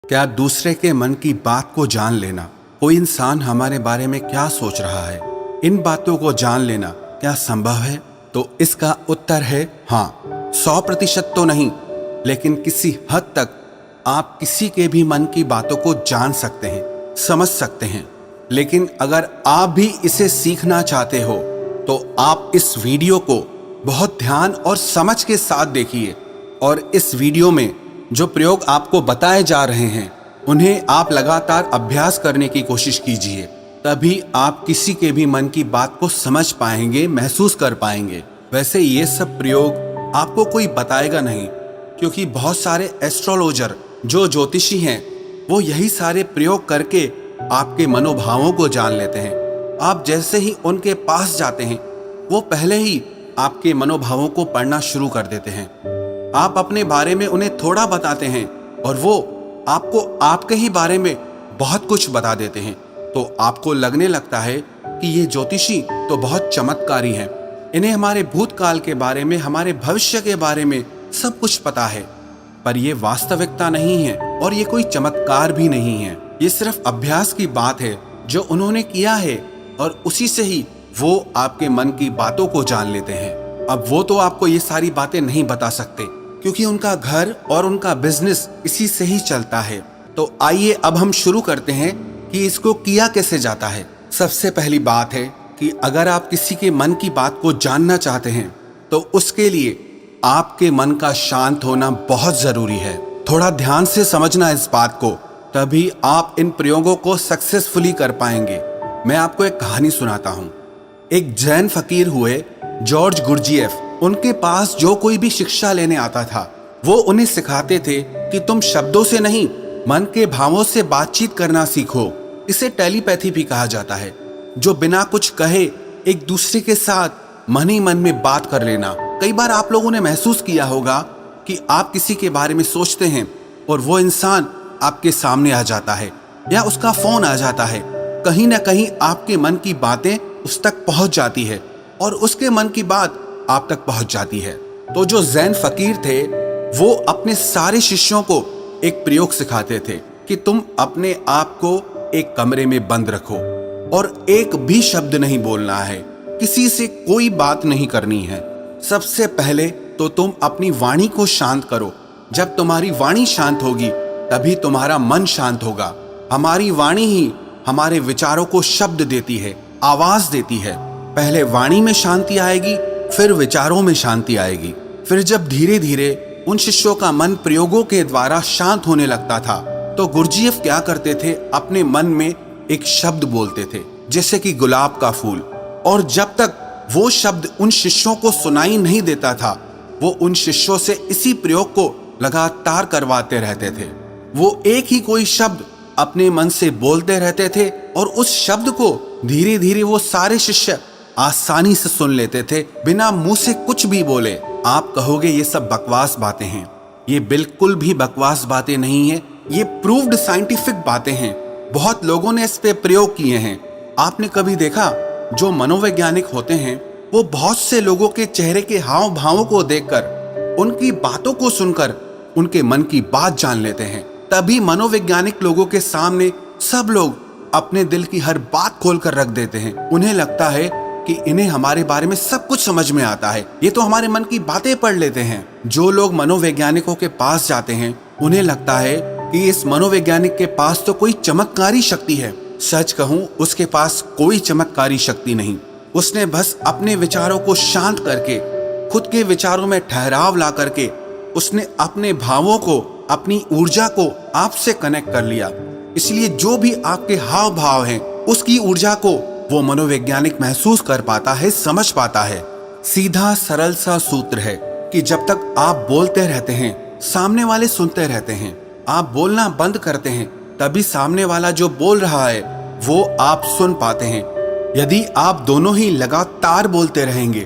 क्या दूसरे के मन की बात को जान लेना, कोई इंसान हमारे बारे में क्या सोच रहा है, इन बातों को जान लेना क्या संभव है? तो इसका उत्तर है हाँ। 100% तो नहीं, लेकिन किसी हद तक आप किसी के भी मन की बातों को जान सकते हैं, समझ सकते हैं। लेकिन अगर आप भी इसे सीखना चाहते हो तो आप इस वीडियो को बहुत ध्यान और समझ के साथ देखिए, और इस वीडियो में जो प्रयोग आपको बताए जा रहे हैं उन्हें आप लगातार अभ्यास करने की कोशिश कीजिए। तभी आप किसी के भी मन की बात को समझ पाएंगे, महसूस कर पाएंगे। वैसे ये सब प्रयोग आपको कोई बताएगा नहीं, क्योंकि बहुत सारे एस्ट्रोलॉजर जो ज्योतिषी हैं वो यही सारे प्रयोग करके आपके मनोभावों को जान लेते हैं। आप जैसे ही उनके पास जाते हैं वो पहले ही आपके मनोभावों को पढ़ना शुरू कर देते हैं। आप अपने बारे में उन्हें थोड़ा बताते हैं और वो आपको आपके ही बारे में बहुत कुछ बता देते हैं। तो आपको लगने लगता है कि ये ज्योतिषी तो बहुत चमत्कारी हैं, इन्हें हमारे भूतकाल के बारे में, हमारे भविष्य के बारे में सब कुछ पता है। पर ये वास्तविकता नहीं है और ये कोई चमत्कार भी नहीं है। ये सिर्फ अभ्यास की बात है जो उन्होंने किया है, और उसी से ही वो आपके मन की बातों को जान लेते हैं। अब वो तो आपको ये सारी बातें नहीं बता सकते, क्योंकि उनका घर और उनका बिजनेस इसी से ही चलता है। तो आइए अब हम शुरू करते हैं कि इसको किया कैसे जाता है। सबसे पहली बात है कि अगर आप किसी के मन की बात को जानना चाहते हैं तो उसके लिए आपके मन का शांत होना बहुत जरूरी है। थोड़ा ध्यान से समझना इस बात को, तभी आप इन प्रयोगों को सक्सेसफुली कर पाएंगे। मैं आपको एक कहानी सुनाता हूँ। एक जैन फकीर हुए जॉर्ज गुरजिएफ, उनके पास जो कोई भी शिक्षा लेने आता था वो उन्हें सिखाते थे कि तुम शब्दों से नहीं, मन के भावों से बातचीत करना सीखो। इसे टेलीपैथी भी कहा जाता है, जो बिना कुछ कहे एक दूसरे के साथ मन ही मन में बात कर लेना। कई बार आप लोगों ने महसूस किया होगा कि आप किसी के बारे में सोचते हैं और वो इंसान आपके सामने आ जाता है या उसका फोन आ जाता है। कहीं ना कहीं आपके मन की बातें उस तक पहुंच जाती है और उसके मन की बात आप तक पहुंच जाती है। तो जो जैन फकीर थे वो अपने सारे शिष्यों को एक प्रयोग सिखाते थे कि तुम अपने आप को एक कमरे में बंद रखो और एक भी शब्द नहीं बोलना है, किसी से कोई बात नहीं करनी है। सबसे पहले तो तुम अपनी वाणी को शांत करो। जब तुम्हारी वाणी शांत होगी तभी तुम्हारा मन शांत होगा। हमारी वाणी ही हमारे विचारों को शब्द देती है, आवाज देती है। पहले वाणी में शांति आएगी, फिर विचारों में शांति आएगी। फिर जब धीरे धीरे उन शिष्यों का मन प्रयोगों के द्वारा शांत होने लगता था तो गुरजिएफ क्या करते थे, अपने मन में एक शब्द बोलते थे, जैसे कि गुलाब का फूल। और जब तक वो शब्द उन शिष्यों को सुनाई नहीं देता था वो उन शिष्यों से इसी प्रयोग को लगातार करवाते रहते थे। वो एक ही कोई शब्द अपने मन से बोलते रहते थे और उस शब्द को धीरे धीरे वो सारे शिष्य आसानी से सुन लेते थे, बिना मुंह से कुछ भी बोले। आप कहोगे ये सब बकवास बातें हैं। ये बिल्कुल भी बकवास बातें नहीं है, ये प्रूव्ड साइंटिफिक बातें हैं। बहुत लोगों ने इस पे प्रयोग किए हैं। आपने कभी देखा, जो मनोवैज्ञानिक होते हैं वो बहुत से लोगों के चेहरे के हाव भावों को देखकर, उनकी बातों को सुनकर उनके मन की बात जान लेते हैं। तभी मनोवैज्ञानिक लोगों के सामने सब लोग अपने दिल की हर बात खोलकर रख देते हैं। उन्हें लगता है कि इन्हें हमारे बारे में सब कुछ समझ में आता है, ये तो हमारे मन की बातें पढ़ लेते हैं। जो लोग मनोवैज्ञानिकों के पास जाते हैं उन्हें लगता है कि इस मनोवैज्ञानिक के पास तो कोई चमत्कारी शक्ति है। सच कहूं, उसके पास कोई चमत्कारी शक्ति नहीं। उसने बस अपने विचारों को शांत करके, खुद के विचारों में ठहराव ला करके, उसने अपने भावों को, अपनी ऊर्जा को आपसे कनेक्ट कर लिया। इसलिए जो भी आपके हाव भाव हैं उसकी ऊर्जा को वो मनोवैज्ञानिक महसूस कर पाता है, समझ पाता है। सीधा सरल सा सूत्र है कि जब तक आप बोलते रहते हैं सामने वाले सुनते रहते हैं। आप बोलना बंद करते हैं तभी सामने वाला जो बोल रहा है वो आप सुन पाते हैं। यदि आप दोनों ही लगातार बोलते रहेंगे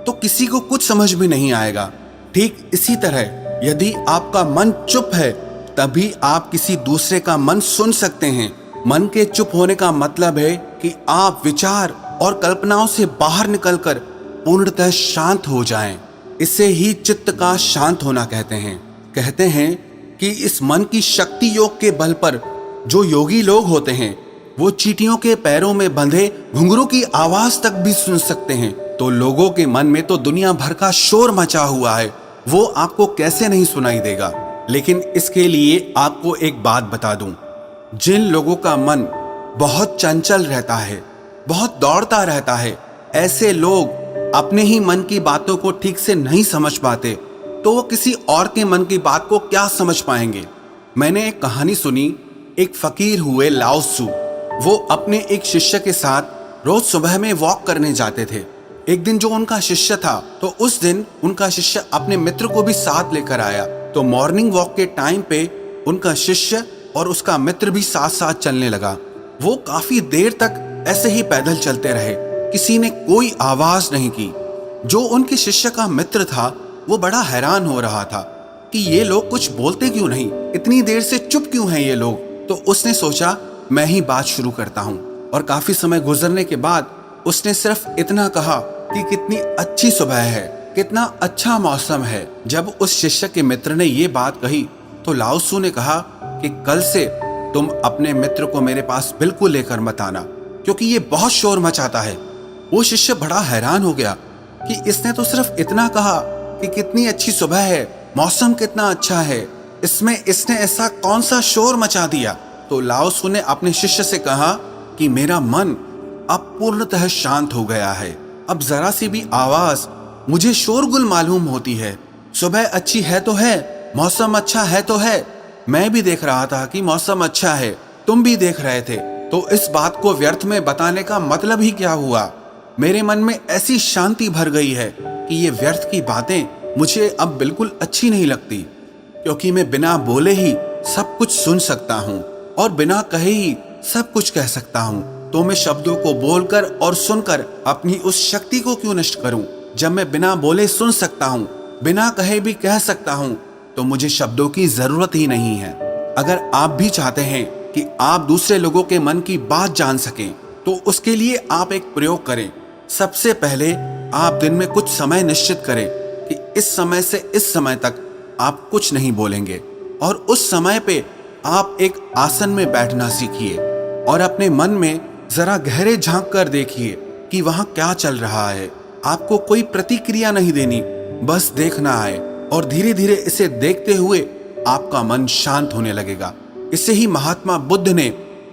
तो किसी को कुछ समझ में नहीं आएगा। ठीक इसी तरह यदि आपका मन चुप है तभी आप किसी दूसरे का मन सुन सकते हैं। मन के चुप होने का मतलब है कि आप विचार और कल्पनाओं से बाहर निकलकर पूर्णतः शांत हो जाएं। इसे ही चित्त का शांत होना कहते हैं। कहते हैं कि इस मन की शक्ति योग के बल पर जो योगी लोग होते हैं वो चींटियों के पैरों में बंधे घुंघरू की आवाज तक भी सुन सकते हैं। तो लोगों के मन में तो दुनिया भर का शोर मचा हुआ है, वो आपको कैसे नहीं सुनाई देगा। लेकिन इसके लिए आपको एक बात बता दूं, जिन लोगों का मन बहुत चंचल रहता है, बहुत दौड़ता रहता है, ऐसे लोग अपने ही मन की बातों को ठीक से नहीं समझ पाते, तो वो किसी और के मन की बात को क्या समझ पाएंगे। मैंने एक कहानी सुनी, एक फकीर हुए लाओ त्सु, वो अपने एक शिष्य के साथ रोज सुबह में वॉक करने जाते थे। एक दिन जो उनका शिष्य था, तो उस दिन उनका शिष्य अपने मित्र को भी साथ लेकर आया। तो मॉर्निंग वॉक के टाइम पे उनका शिष्य और उसका मित्र भी साथ साथ चलने लगा। वो काफी देर तक ऐसे ही पैदल चलते रहे, किसी ने कोई आवाज नहीं की। जो उनके शिष्य का मित्र था वो बड़ा हैरान हो रहा था कि ये लोग कुछ बोलते क्यों नहीं, इतनी देर से चुप क्यों हैं ये लोग। तो उसने सोचा मैं ही बात शुरू करता हूँ, और काफी समय गुजरने के बाद उसने सिर्फ इतना कहा कि कितनी अच्छी सुबह है, कितना अच्छा मौसम है। जब उस शिष्य के मित्र ने ये बात कही तो लाओ त्सु ने कहा कि कल से तुम अपने मित्र को मेरे पास बिल्कुल लेकर मत आना, क्योंकि ये बहुत शोर मचाता है। वो शिष्य बड़ा हैरान हो गया कि इसने तो सिर्फ इतना कहा कि कितनी अच्छी सुबह है, मौसम कितना अच्छा है, इसमें इसने ऐसा कौन सा शोर मचा दिया। तो लाओ त्सु ने अपने शिष्य से कहा कि मेरा मन अब पूर्णतः शांत हो गया है, अब जरा सी भी आवाज मुझे शोरगुल मालूम होती है। सुबह अच्छी है तो है, मौसम अच्छा है तो है, मैं भी देख रहा था कि मौसम अच्छा है, तुम भी देख रहे थे, तो इस बात को व्यर्थ में बताने का मतलब ही क्या हुआ। मेरे मन में ऐसी शांति भर गई है कि ये व्यर्थ की बातें मुझे अब बिल्कुल अच्छी नहीं लगती, क्योंकि मैं बिना बोले ही सब कुछ सुन सकता हूँ और बिना कहे ही सब कुछ कह सकता हूँ। तो मैं शब्दों को बोलकर और सुनकर अपनी उस शक्ति को क्यों नष्ट करूं। जब मैं बिना बोले सुन सकता हूँ, बिना कहे भी कह सकता हूँ, तो मुझे शब्दों की जरूरत ही नहीं है। अगर आप भी चाहते हैं कि आप दूसरे लोगों के मन की बात जान सकें, तो उसके लिए आप एक प्रयोग करें। सबसे पहले आप दिन में कुछ समय निश्चित करें कि इस समय से इस समय तक आप कुछ नहीं बोलेंगे, और उस समय पे आप एक आसन में बैठना सीखिए और अपने मन में जरा गहरे झांक कर देखिए कि वहां क्या चल रहा है। आपको कोई प्रतिक्रिया नहीं देनी, बस देखना है, और धीरे धीरे इसे देखते हुए आपका मन शांत होने लगेगा। इसे ही महात्मा बुद्ध ने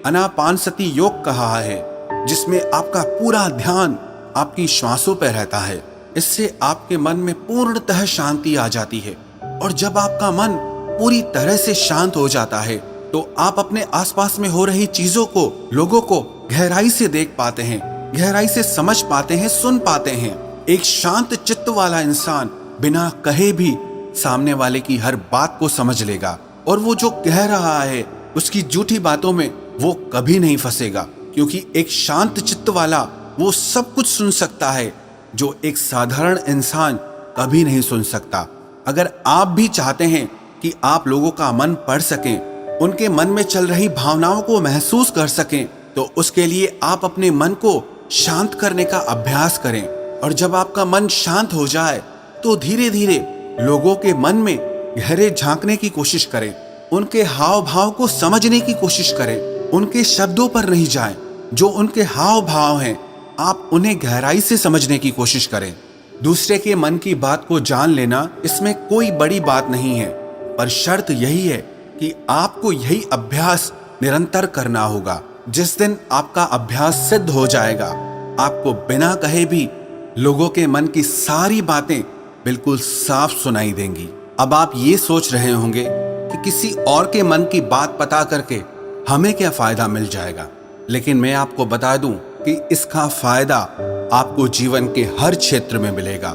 आनापानसति योग कहा है, जिसमें आपका पूरा ध्यान आपकी श्वासों पर रहता है। इससे आपके मन में पूर्णतः शांति आ जाती है, और जब आपका मन पूरी तरह से शांत हो जाता है तो आप अपने आसपास में हो रही चीजों को, लोगों को गहराई से देख पाते हैं, गहराई से समझ पाते हैं, सुन पाते हैं। एक शांत चित्त वाला इंसान बिना कहे भी सामने वाले की हर बात को समझ लेगा, और वो जो कह रहा है उसकी झूठी बातों में वो कभी नहीं फंसेगा, क्योंकि एक शांत चित्त वाला वो सब कुछ सुन सकता है जो एक साधारण इंसान कभी नहीं सुन सकता। अगर आप भी चाहते हैं कि आप लोगों का मन पढ़ सकें, उनके मन में चल रही भावनाओं को महसूस कर सकें, तो उसके लिए आप अपने मन को शांत करने का अभ्यास करें। और जब आपका मन शांत हो जाए तो धीरे धीरे लोगों के मन में गहरे झांकने की कोशिश करें, उनके हाव भाव को समझने की कोशिश करें, उनके शब्दों पर नहीं जाएं, जो उनके हाव भाव हैं आप उन्हें गहराई से समझने की कोशिश करें। दूसरे के मन की बात को जान लेना, इसमें कोई बड़ी बात नहीं है, पर शर्त यही है कि आपको यही अभ्यास निरंतर करना होगा। जिस दिन आपका अभ्यास सिद्ध हो जाएगा, आपको बिना कहे भी लोगों के मन की सारी बातें बिल्कुल साफ सुनाई देंगी। अब आप ये सोच रहे होंगे कि किसी और के मन की बात पता करके हमें क्या फायदा मिल जाएगा, लेकिन मैं आपको बता दूं कि इसका फायदा आपको जीवन के हर क्षेत्र में मिलेगा।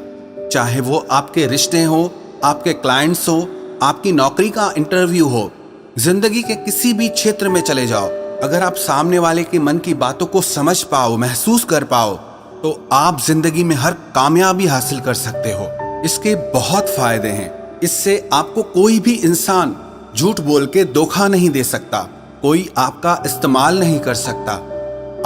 चाहे वो आपके रिश्ते हो, आपके क्लाइंट्स हो, आपकी नौकरी का इंटरव्यू हो, जिंदगी के किसी भी क्षेत्र में चले जाओ, अगर आप सामने वाले के मन की बातों को समझ पाओ, महसूस कर पाओ, तो आप जिंदगी में हर कामयाबी हासिल कर सकते हो। इसके बहुत फायदे हैं। इससे आपको कोई भी इंसान झूठ बोल के धोखा नहीं दे सकता, कोई आपका इस्तेमाल नहीं कर सकता,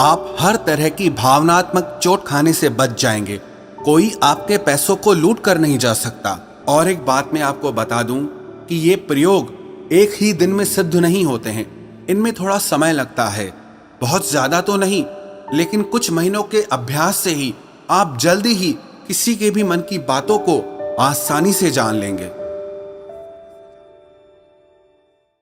आप हर तरह की भावनात्मक चोट खाने से बच जाएंगे, कोई आपके पैसों को लूट कर नहीं जा सकता। और एक बात मैं आपको बता दूं कि ये प्रयोग एक ही दिन में सिद्ध नहीं होते हैं। इनमें थोड़ा समय लगता है, बहुत ज्यादा तो नहीं, लेकिन कुछ महीनों के अभ्यास से ही आप जल्दी ही किसी के भी मन की बातों को आसानी से जान लेंगे।